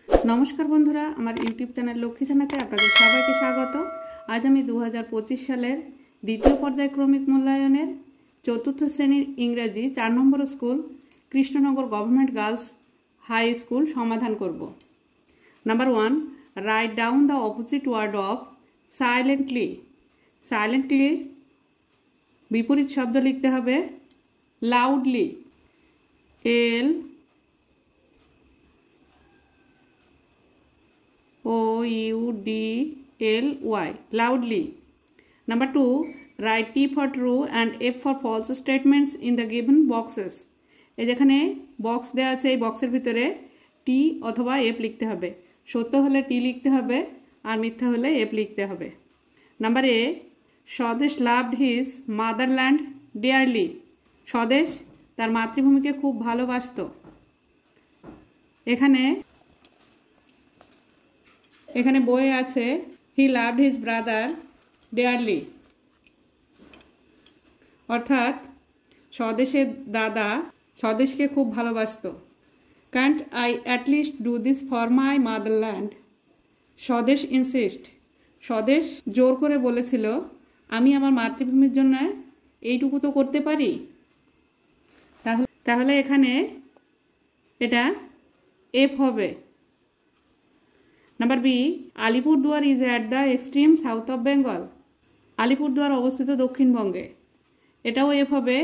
नमस्कार बंधुरा आमार यूट्यूब चैनल लक्ष्मी जानाते आपनादेर सबाइके स्वागत। आज आमी 2025 सालेर द्वितीय पर्यायक्रमिक मूल्यायनेर चतुर्थ श्रेणीर इंग्रेजी 4 number school Krishnanagar government girls high school समाधान करब। Number 1, write down the opposite ward of silently. Silently विपरीत शब्द लिखते हबे loudly, LOUDLY, loudly. Number 2, write T for true and F for false statements in the given boxes. এই যেখানে box দেওয়া আছে এই বক্সের ভিতরে টি অথবা এফ লিখতে হবে। সত্য হলে টি লিখতে হবে আর মিথ্যা হলে এফ লিখতে হবে। নাম্বার এ, স্বদেশ লাভড হিজ মাদারল্যান্ড ডিয়ারলি। স্বদেশ তার মাতৃভূমিকে খুব ভালোবাসত। এখানে বইয়ে আছে he loved his brother dearly, অর্থাৎ স্বদেশের দাদা স্বদেশকে খুব ভালোবাসত। Can't I at least do this for my motherland. স্বদেশ ইনসিস্ট, স্বদেশ জোর করে বলেছিল আমি আমার মাতৃভূমির জন্য এইটুকু তো করতে পারি। তাহলে এখানে এটা এফ হবে। Number B, Alipurduar is at the extreme south of Bengal. Alipurduar अवस्थित दक्षिणबंगे, एटाও एफ হবে।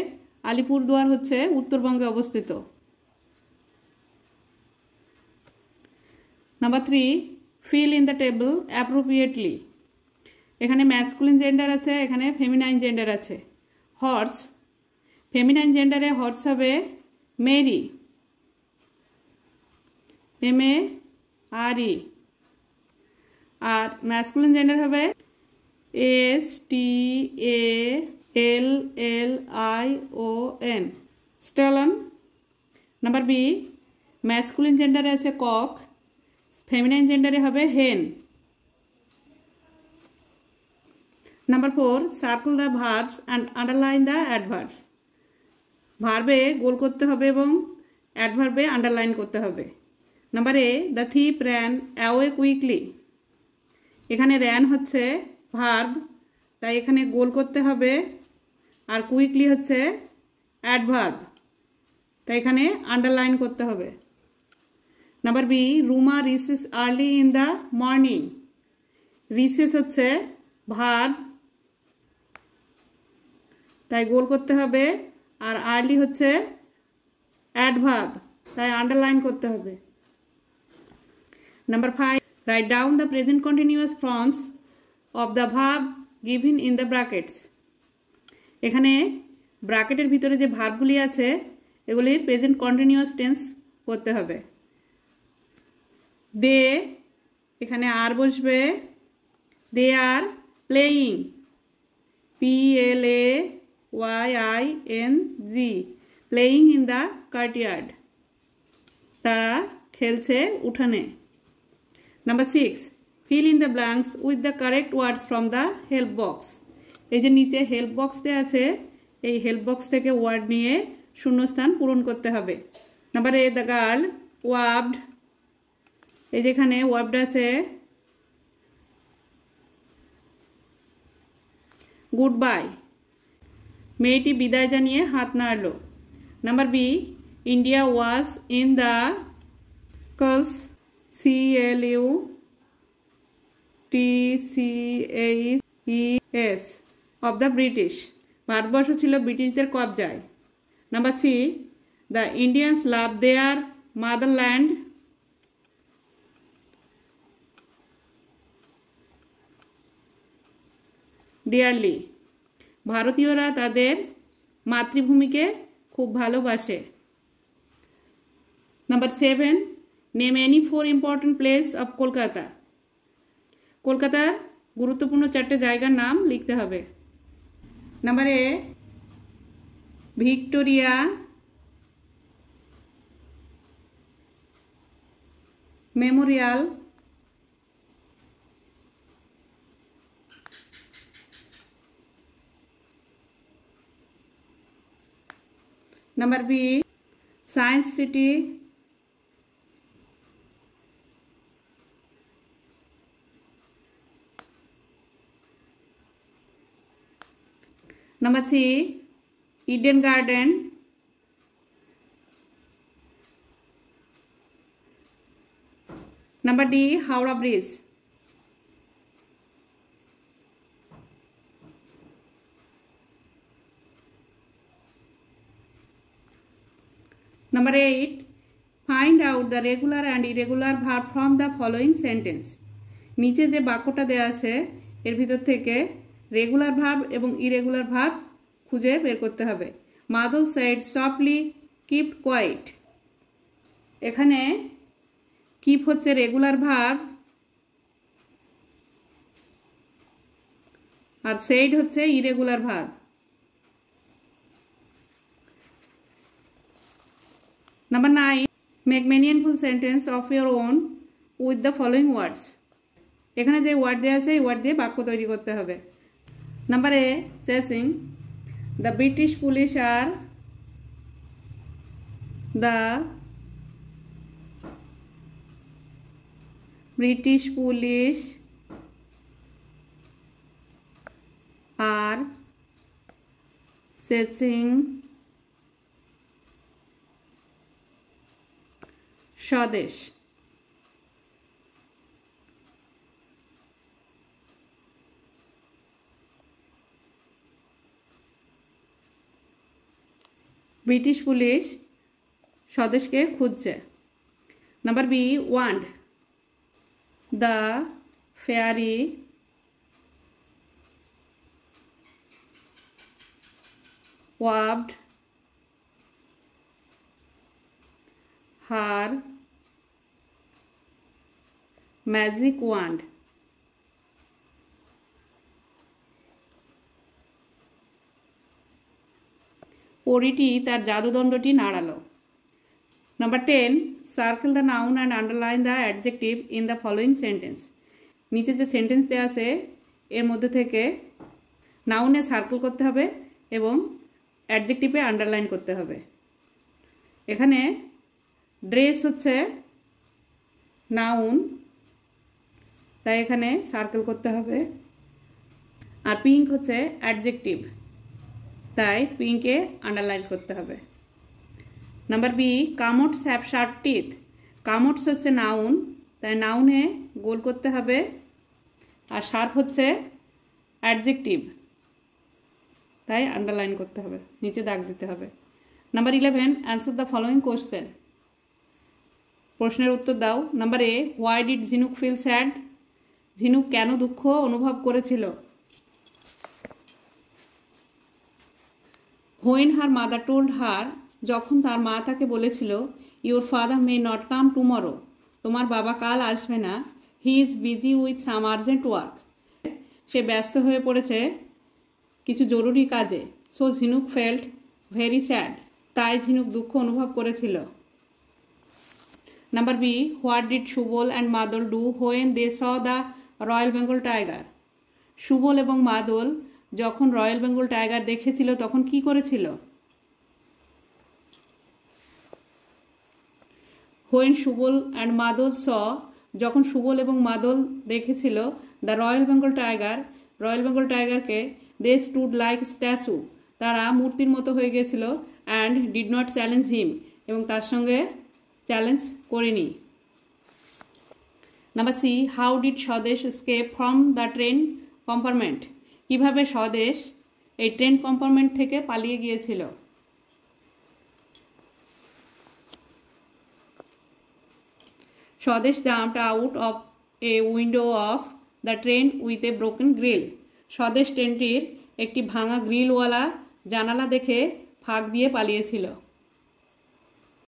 आलिपुरदुआर হচ্ছে উত্তরবঙ্গে অবস্থিত। Number 3, fill in the table appropriately. এখানে ম্যাসকুলিন জেন্ডার আছে, এখানে ফেমিনাইন জেন্ডার আছে। হর্স, ফেমিনাইন জেন্ডারে হর্স হবে মেরি, MARE, আর ম্যাসকুলিন জেন্ডার হবে STALLION, stallion. Number B, masculine জেন্ডারে আছে কক, ফেমিনাইন জেন্ডারে হবে hen. Number 4, circle the verbs and underline the adverbs. ভার্বে গোল করতে হবে এবং অ্যাডভার্বে আন্ডারলাইন করতে হবে। Number A, the thief ran away quickly. এখানে র্যান হচ্ছে ভার্ব, তাই এখানে গোল করতে হবে, আর কুইকলি হচ্ছে অ্যাডভার্ব, তাই এখানে আন্ডারলাইন করতে হবে। Number B, Ruma recess early in the morning. Recess হচ্ছে ভার্ব, তাই গোল করতে হবে, আর আর্লি হচ্ছে অ্যাডভার্ব, তাই আন্ডারলাইন করতে হবে। Number 5, write down the present continuous forms of the verb given in the brackets. এখানে ব্র্যাকেটের ভিতরে যে ভার্বগুলি আছে এগুলির প্রেজেন্ট কন্টিনিউয়াস টেন্স করতে হবে। দে, এখানে আর বসবে, they are playing, PLAYING, playing in the courtyard, তারা খেলছে উঠানে। Number 6, fill in the blanks with the correct words from the help box. এই যে নিচে হেল্প বক্স দেওয়া আছে, এই হেল্প বক্স থেকে ওয়ার্ড নিয়ে শূন্যস্থান পূরণ করতে হবে। Number A, the girl waved. এই যেখানে ওয়াবড আছে গুড বাই, মেয়েটি বিদায় জানিয়ে হাত নাড়ল। Number B, India was in the clutches CLUTCHES of the British. ভারতবর্ষ ছিল ব্রিটিশদের কবজায়। Number C, the Indians love their motherland dearly. ভারতীয়রা তাদের মাতৃভূমিকে খুব ভালোবাসে। Number 7, name any 4 important place of Kolkata. কলকাতার গুরুত্বপূর্ণ 4টে জায়গার নাম লিখতে হবে। Number A, Victoria Memorial, number B, science city Number C, Eden Garden. Number D, Howrah Bridge. Number 8, find out the regular and irregular verb from the following sentence. নিচে যে বাক্যটা দেয়া আছে এর ভিতর থেকে রেগুলার ভার্ব এবং ইরেগুলার ভার্ব খুঁজে বের করতে হবে। মাদল said softly keep quiet। এখানে keep হচ্ছে রেগুলার ভার্ব আর said হচ্ছে irregular verb. Number 9, make meaningful sentence of your own with the following words. এখানে যে ওয়ার্ড দেয়া আছে এই ওয়ার্ড দিয়ে বাক্য তৈরি করতে হবে। Number A, chasing. The British police are the British police are chasing Swadesh. British police স্বদেশকে খুঁজছে। Number B, wand. The fairy waved her magic wand. পরীটি তার জাদুদণ্ডটি নাড়ালো। Number 10, circle the noun and underline the adjective in the following sentence. নিচে যে sentence দেওয়া আছে এর মধ্যে থেকে নাউনে সার্কেল করতে হবে এবং অ্যাডজেক্টিভে আন্ডারলাইন করতে হবে। এখানে ড্রেস হচ্ছে নাউন, তাই এখানে সার্কেল করতে হবে। আর পিঙ্ক হচ্ছে অ্যাডজেক্টিভ, তাই পিঙ্কে আন্ডারলাইন করতে হবে। নাম্বার বি, কামটস হ্যাভ শার্প টিথ। কামটস হচ্ছে নাউন, তাই নাউনে গোল করতে হবে। আর শার্প হচ্ছে অ্যাডজেক্টিভ, তাই আন্ডারলাইন করতে হবে, নিচে দাগ দিতে হবে। Number 11, answer the following question. প্রশ্নের উত্তর দাও। Number A, why did Jhinuk feel sad. Jhinuk কেন দুঃখ অনুভব করেছিল? When her mother told her, যখন তার মা তাকে বলেছিল, your father may not come tomorrow, তোমার বাবা কাল আসবে না। He is busy with some urgent work, সে ব্যস্ত হয়ে পড়েছে কিছু জরুরি কাজে। সো ঝিনুক ফেল্ট ভেরি স্যাড, তাই ঝিনুক দুঃখ অনুভব করেছিল। Number B, what did Subal and Madal do when they saw the royal Bengal tiger. Subal এবং মাদল যখন রয়্যাল বেঙ্গল টাইগার দেখেছিল তখন কি করেছিল? হোয়েন সুবল অ্যান্ড মাদল স, যখন সুবল এবং মাদল দেখেছিল the royal Bengal tiger, royal Bengal টাইগারকে, দে স্টুড লাইক স্ট্যাচু, তারা মূর্তির মতো হয়ে গিয়েছিল। And did not challenge him, এবং তার সঙ্গে চ্যালেঞ্জ করেনি। Number C, how did Swadesh escape from the train compartment. কিভাবে স্বদেশ এই ট্রেন কম্পার্টমেন্ট থেকে পালিয়ে গিয়েছিল? Swadesh jumped out of a window of the train with a broken grill. Swadesh ট্রেনটির একটি ভাঙা গ্রিলওয়ালা জানালা দেখে ফাঁক দিয়ে পালিয়েছিল।